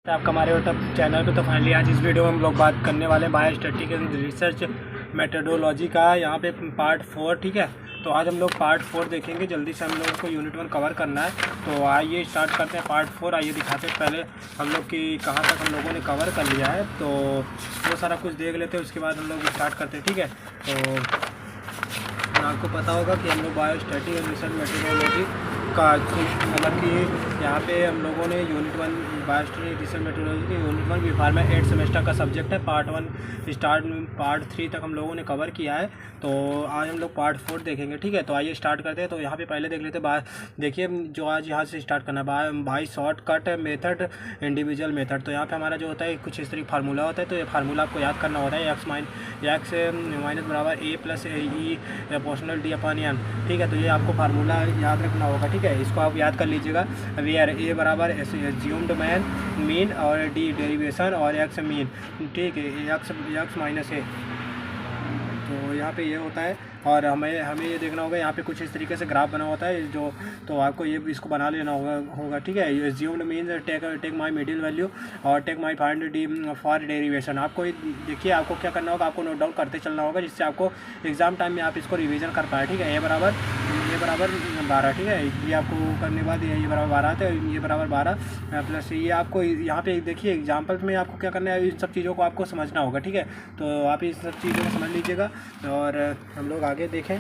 आपका हमारे YouTube channel पे। तो फाइनली आज इस वीडियो में हम लोग बात करने वाले हैं बायोस्टैटिक रिसर्च मेथडोलॉजी का, यहाँ पे पार्ट 4। ठीक है, तो आज हम लोग पार्ट 4 देखेंगे। जल्दी से हम लोगों को यूनिट 1 कवर करना है, तो आइए स्टार्ट करते हैं पार्ट 4। आइए दिखाते हैं पहले हम लोग की कहाँ तक हम लोगों ने कवर कर लिया है, तो वो सारा कुछ देख लेते हैं, उसके बाद हम लोग स्टार्ट करते हैं। ठीक है, तो आपको पता होगा कि हम लोग बायोस्टैटिक रिसर्च मेथडोलॉजी का मतलब कि यहाँ पे हम लोगों ने यूनिट 1 बायोस्टैटिक रिसर्च मेथडोलॉजी की यूनिट 1 बी फार्मा 8 सेमेस्टर का सब्जेक्ट है। पार्ट 1 स्टार्ट पार्ट 3 तक हम लोगों ने कवर किया है, तो आज हम लोग पार्ट 4 देखेंगे। ठीक है, तो आइए स्टार्ट करते हैं। तो यहाँ पे पहले देख लेते हैं देखिए जो आज यहाँ से स्टार्ट करना है by shortcut method individual method. तो यहाँ पे हमारा जो होता है कुछ इस तरीके फार्मूला होता है, तो ये फार्मूला आपको याद करना होता है एक्स माइनस बराबर ए प्लस ई प्रोपोर्शनल डी अपॉन एन। ठीक है, तो ये आपको फार्मूला याद रखना होगा। ठीक है, इसको आप याद कर लीजिएगा। वेयर ए बराबर एज्यूम्ड मीन और डी डेरिवेशन और एक्स मीन। ठीक है, एक्स माइनस ए, तो यहाँ पे ये होता है। और हमें ये देखना होगा, यहाँ पे कुछ इस तरीके से ग्राफ बना होता है जो, तो आपको ये इसको बना लेना होगा। ठीक है, assumed means take my middle value और take my find d for derivation. आपको देखिए आपको क्या करना होगा, आपको नोट डाउन करते चलना होगा, जिससे आपको एग्जाम टाइम में आप इसको रिवीजन कर पाए। ठीक है, ये बराबर 12। ठीक है, ये आपको करने के बाद ये बराबर 12 आता है, ये बराबर 12 प्लस ये आपको यहाँ पे देखिए एग्जाम्पल्स में आपको क्या करना है, इन सब चीज़ों को आपको समझना होगा। ठीक है, तो आप इस सब चीज़ों को समझ लीजिएगा। और हम लोग आगे देखें,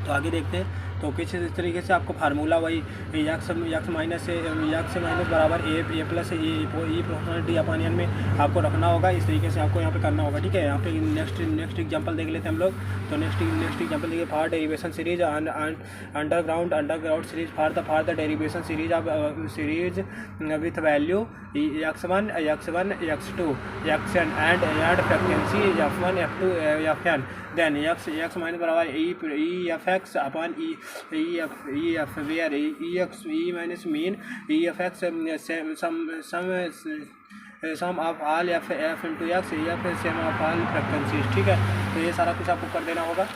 तो आगे देखते हैं। तो किस इस तरीके से आपको फार्मूला वही यक्स माइनस बराबर ए प्लस ई प्रोपोर्शनल डी अपॉन एन में आपको रखना होगा। इस तरीके से आपको यहाँ पे करना होगा। ठीक है, यहाँ पे नेक्स्ट एग्जांपल देख लेते हैं हम लोग। तो नेक्स्ट एग्जांपल देखिए, for derivation series underground series for the derivation series with value x1 x2 xn and frequency f1 f2 fn। Then x minus बराबर e f x upon e f where e minus mean e f x sum of all f into x e f sum of all frequencies. ठीक है, तो ये सारा कुछ आपको कर देना होगा।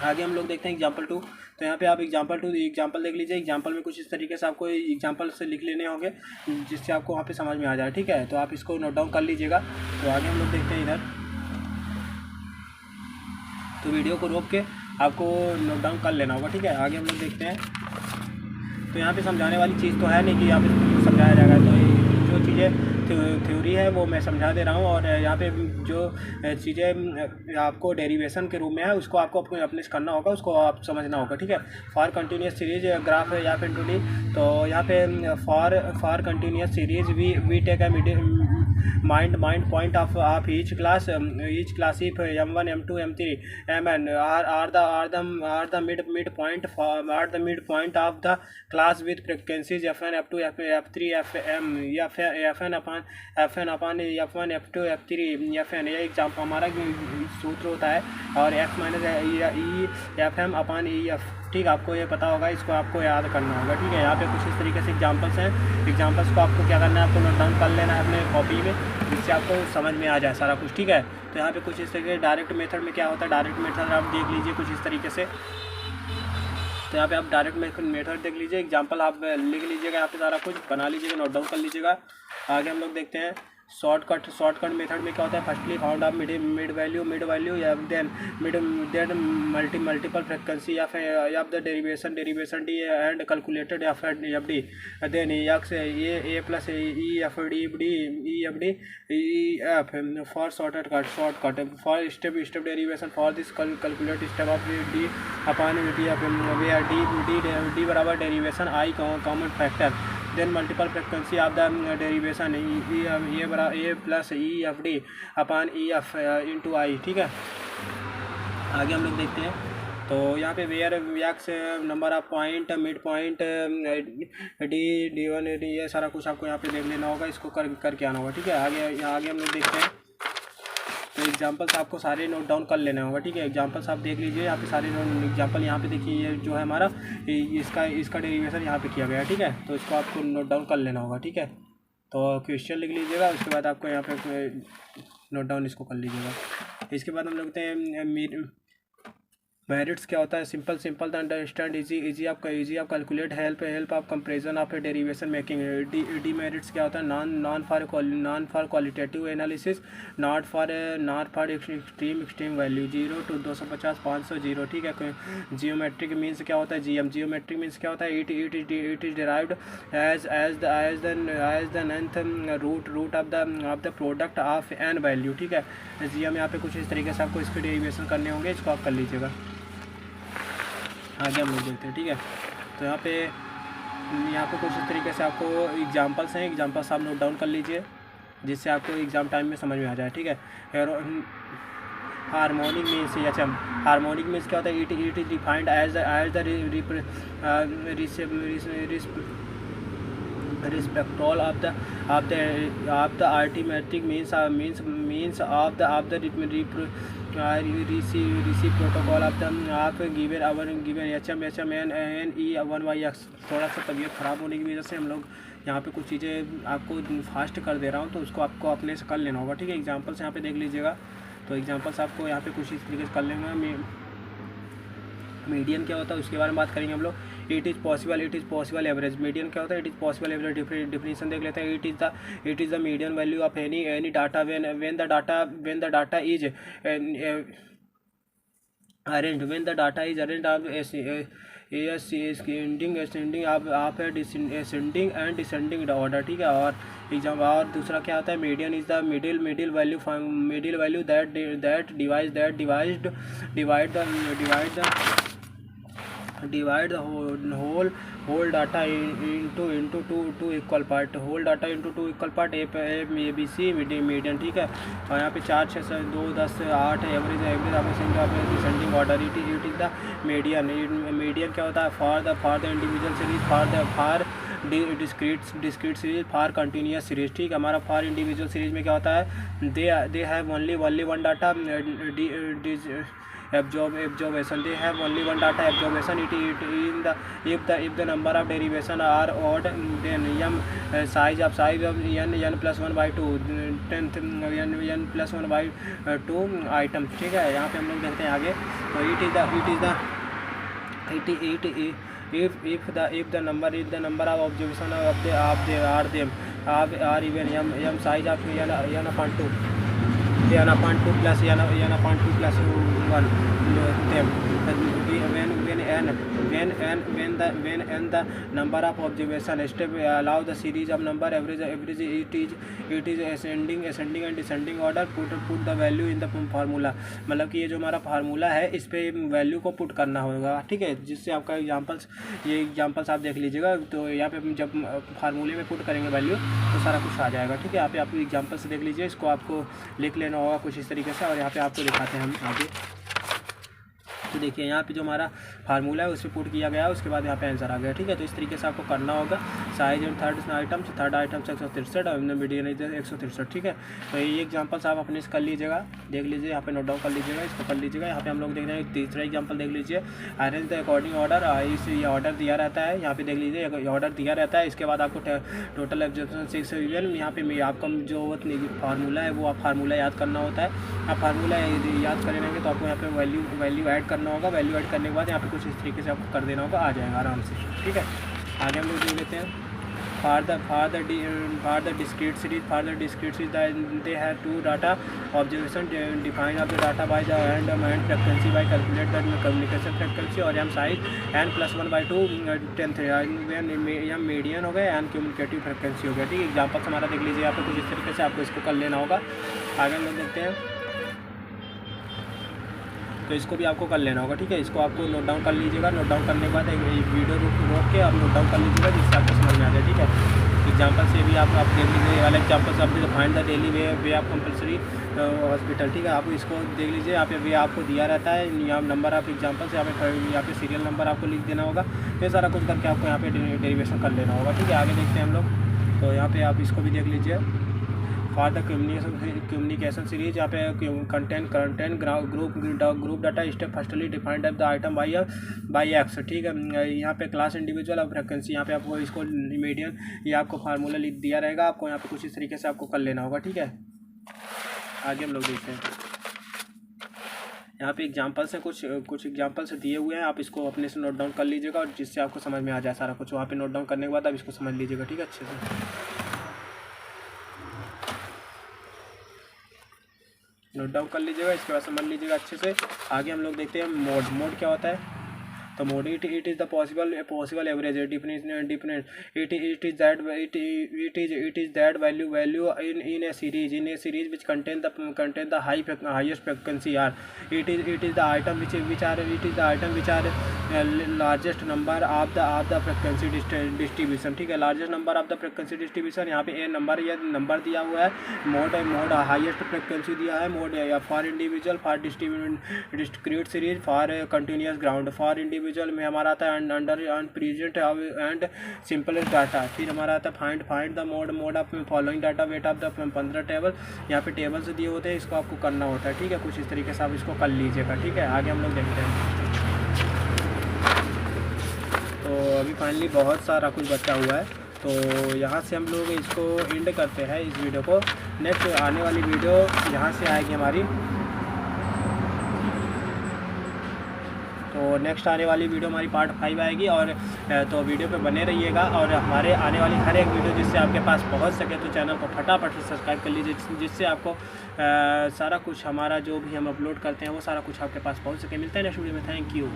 आगे हम लोग देखते हैं एग्जाम्पल 2। तो यहाँ पे आप एग्जाम्पल देख लीजिए। एग्जाम्पल में कुछ इस तरीके से आपको एग्जाम्पल से लिख लेने होंगे, जिससे आपको वहाँ पे समझ में आ जाए। ठीक है, तो आप इसको नोट डाउन कर लीजिएगा। तो आगे हम लोग देखते हैं इधर, तो वीडियो को रोक के आपको नोट डाउन कर लेना होगा। ठीक है, आगे हम लोग देखते हैं। तो यहाँ पे समझाने वाली चीज़ तो है नहीं कि आप इसको समझाया जाएगा, तो जो चीज़ें थ्योरी है वो मैं समझा दे रहा हूँ, और यहाँ पे जो चीज़ें आपको डेरिवेशन के रूप में है उसको आपको अपने करना होगा, उसको आप समझना होगा। ठीक है, फॉर कंटिन्यूस सीरीज ग्राफ या फिर टू डी। तो यहाँ पे for continuous series we take a mind point of each class if m1 m2 m3 mn are the midpoint of the class with frequencies f1 f2 f3 fm fn upon f1 f2 f3 fn। ये example हमारा सूत्र होता है, और x minus E F M upon E F. ठीक, आपको ये पता होगा, इसको आपको याद करना होगा। ठीक है, यहाँ पे कुछ इस तरीके से एग्जांपल्स हैं। एग्जांपल्स को आपको क्या करना है, आपको नोट डाउन कर लेना है अपने कॉपी में, जिससे आपको समझ में आ जाए सारा कुछ। ठीक है, तो यहाँ पे कुछ इस तरीके डायरेक्ट मेथड में क्या होता है, डायरेक्ट मेथड आप देख लीजिए कुछ इस तरीके से। तो यहाँ पे आप डायरेक्ट मेथड देख लीजिए, एग्जाम्पल आप लिख लीजिएगा, यहाँ पे सारा कुछ बना लीजिएगा, नोट डाउन कर लीजिएगा। आगे हम लोग देखते हैं शॉर्टकट मेथड में क्या होता है। Firstly found of mid value या देन मल्टीपल फ्रीक्वेंसी या the derivation d and calculated f d. Then x a plus e f d e f for shortcut for step derivation for this calculate step of d upon d f where d बराबर derivation i common factor. Then multiple frequency of the derivation a plus e f d upon e f into i. ठीक है, आगे हम लोग देखते हैं। तो यहाँ पे where X number of point mid point D one ये सारा कुछ आपको यहाँ पे देख लेना होगा, इसको करके आना होगा। ठीक है, आगे हम लोग देखते हैं। तो एग्जांपल्स आपको सारे नोट डाउन कर लेना होगा। ठीक है, एग्जांपल्स आप देख लीजिए, यहाँ पे सारे एग्जांपल यहाँ पे देखिए, ये जो है हमारा इसका डेरिवेशन यहाँ पे किया गया है। ठीक है, तो इसको आपको नोट डाउन कर लेना होगा। ठीक है, तो क्वेश्चन लिख लीजिएगा, उसके बाद आपको यहाँ पे नोट डाउन इसको कर लीजिएगा। इसके बाद हम लोग देखते हैं मेरिट्स क्या होता है, simple simple the understand, easy आप कैलकुलेट, हेल्प आप comparison of derivation making. Demerits क्या होता है, non for qualitative analysis, not for extreme value, 0 to 250 500 0, ठीक है। जियोमेट्रिक मीन्स क्या होता है, जियोमेट्रिक मीन्स क्या होता है, it is derived as the nth root of the product of N value, ठीक है। जियम यहाँ पे कुछ इस तरीके से आपको इसके डेरिवेशन करने होंगे, इसको आप कर लीजिएगा। आगे हम लोग देखते हैं, ठीक है। तो यहाँ पे कुछ इस तरीके से आपको एग्जांपल्स हैं, एग्जांपल्स आप नोट डाउन कर लीजिए जिससे आपको एग्ज़ाम टाइम में समझ में आ जाए, ठीक है। हार्मोनिक मीन्स हार्मोनिक मीन्स क्या होता है, it is defined as the reciprocal of the arithmetic means of the protocol of given HM/N/E/1/X। थोड़ा सा तबीयत ख़राब होने की वजह से हम लोग यहाँ पे कुछ चीज़ें आपको फास्ट कर दे रहा हूँ, तो उसको आपको अपने से कर लेना होगा, ठीक है। एग्जांपल्स यहाँ पे देख लीजिएगा, तो एग्जांपल्स आपको यहाँ पे कुछ इस तरीके से कर लेंगे। मीडियन क्या होता है उसके बारे में बात करेंगे हम लोग। It is possible average, median क्या होता है, it is possible average. Definition देख लेते हैं। It is the median value of any data when the data is arranged, when the data is arranged of ascending and descending order, ठीक है। और exam और दूसरा क्या होता है, median is the middle value that divide the whole data into two equal part, whole data into two equal part, A B C median, ठीक है। और यहाँ पे 4 6 2 10 8 average descending order. It is the median क्या होता है, for the individual series, for discrete series, for continuous series, ठीक है। हमारा फॉर इंडिविजुअल सीरीज में क्या होता है, they have only one data absorption, they have only one data absorption. If the number of derivation are odd, then size of n plus 1 by 2 10th n plus 1 by 2 items, ठीक है। यहाँ पे हम लोग देखते हैं आगे। तो if the number of observation are even m size of n upon 2 plus n upon 2 plus 1 them, when n the number of observation step allow the series of number average, it is ascending and descending order, put the value in the formula। मतलब कि ये जो हमारा formula है इस पे value को put करना होगा, ठीक है। जिससे आपका ये एग्जांपल्स आप देख लीजिएगा। तो यहाँ पे जब फार्मूले में पुट करेंगे वैल्यू तो सारा कुछ आ जाएगा, ठीक है। यहाँ पे आप एग्जांपल्स देख लीजिए, इसको आपको लिख लेना होगा कुछ इस तरीके से। और यहाँ पे आपको दिखाते हैं हम आगे। तो देखिए यहाँ पे जो हमारा फार्मूला है उस पर पुट किया गया है, उसके बाद यहाँ पे आंसर आ गया, ठीक है। तो इस तरीके से आपको करना होगा। साइज एंड थर्ड आइटम 163 और मीडियन 163, ठीक है। तो ये एग्जांपल्स आप अपने से कर लीजिएगा, देख लीजिए, यहाँ पे नोट डाउन कर लीजिएगा, इसको कर लीजिएगा। यहाँ पे हम लोग देख रहे हैं तीसरा एग्जाम्पल देख लीजिए, अरेंज द अकॉर्डिंग ऑर्डर। ये ऑर्डर दिया रहता है, यहाँ पे देख लीजिए ऑर्डर दिया रहता है। इसके बाद आपको टोटल एब्जॉर्प्शन 6 यहाँ पे आपका जो फार्मूला है वो आप फार्मूला याद करना होता है। आप फार्मूला याद कर लेंगे तो आपको यहाँ पे वैल्यू ऐड करना होगा। वैल्यू ऐड करने के बाद यहाँ पे कुछ इस तरीके से आपको कर देना होगा, आ जाएगा आराम से, ठीक है। आगे हम लोग देख लेते हैं। for the discrete series they have two data observation define of the data by the and frequency by calculate the communication frequency और m size n plus 1 by 2 10th m median हो गया n कम्युनिकेटिव फ्रिक्वेंसी हो गया, ठीक है। Examples हमारा देख लीजिए यहाँ पे कुछ इस तरीके से आपको इसको कर लेना होगा। आगे हम लोग देखते हैं। तो इसको भी आपको कर लेना होगा, ठीक है। इसको आपको नोट डाउन कर लीजिएगा। नोट डाउन करने के बाद एक वीडियो रोक के आप नोट डाउन कर लीजिएगा जिससे आपको समझ में आ जाए, ठीक है। एग्जाम्पल से भी आप देख लीजिए वाले एग्जाम्पल से आपको find the daily way of compulsory hospital, ठीक है। आप इसको देख लीजिए, यहाँ पे वे आपको दिया रहता है, यहाँ नंबर ऑफ एग्जाम्पल से यहाँ पे सीरियल नंबर आपको लिख देना होगा। ये सारा कुछ करके आपको यहाँ पे डेरिवेशन कर लेना होगा, ठीक है। आगे देखते हैं हम लोग। तो यहाँ पे आप इसको भी देख लीजिए। फॉर द कम्युनिकेशन सीरीज यहाँ पे content group data step firstly defined the item by x, ठीक है। यहाँ पे क्लास इंडिविजुअल और फ्रिक्वेंसी यहाँ पे आपको इसको मीडियन ये आपको फार्मूला लिख दिया रहेगा। आपको यहाँ पे कुछ इस तरीके से आपको कर लेना होगा, ठीक है। आगे हम लोग देखते हैं। यहाँ पे एग्जाम्पल्स हैं, कुछ एग्जाम्पल्स दिए हुए हैं, आप इसको अपने से नोट डाउन कर लीजिएगा और जिससे आपको समझ में आ जाए सारा कुछ। वहाँ पे नोट डाउन करने के बाद आप इसको समझ लीजिएगा, ठीक है, अच्छे से नोट डाउन कर लीजिएगा, इसके बाद समझ लीजिएगा अच्छे से। आगे हम लोग देखते हैं मोड क्या होता है। तो mode it is the possible average difference it is that value in a series which contain the highest frequency are it is the item which are largest number of the frequency distribution, ठीक है, largest number of the frequency distribution. यहाँ पे ए number दिया हुआ है, mode highest frequency दिया है, mode for individual, for discrete series, for continuous ground, for individual में हमारा आता है under present and simplest data. फिर हमारा आता है find the mode of following data weight of the 15 table. यहाँ पे टेबल्स दिए होते हैं, इसको आपको करना होता है, ठीक है, कुछ इस तरीके से आप इसको कर लीजिएगा, ठीक है। आगे हम लोग देखते हैं। तो अभी फाइनली बहुत सारा कुछ बचा हुआ है, तो यहाँ से हम लोग इसको एंड करते हैं इस वीडियो को। नेक्स्ट आने वाली वीडियो यहाँ से आएगी हमारी, तो नेक्स्ट आने वाली वीडियो हमारी पार्ट 5 आएगी। और तो वीडियो पे बने रहिएगा और हमारे आने वाली हर एक वीडियो जिससे आपके पास पहुंच सके तो चैनल को फटाफट से सब्सक्राइब कर लीजिए, जिससे आपको सारा कुछ हमारा जो भी हम अपलोड करते हैं वो सारा कुछ आपके पास पहुंच सके। मिलते हैं नेक्स्ट वीडियो में, थैंक यू।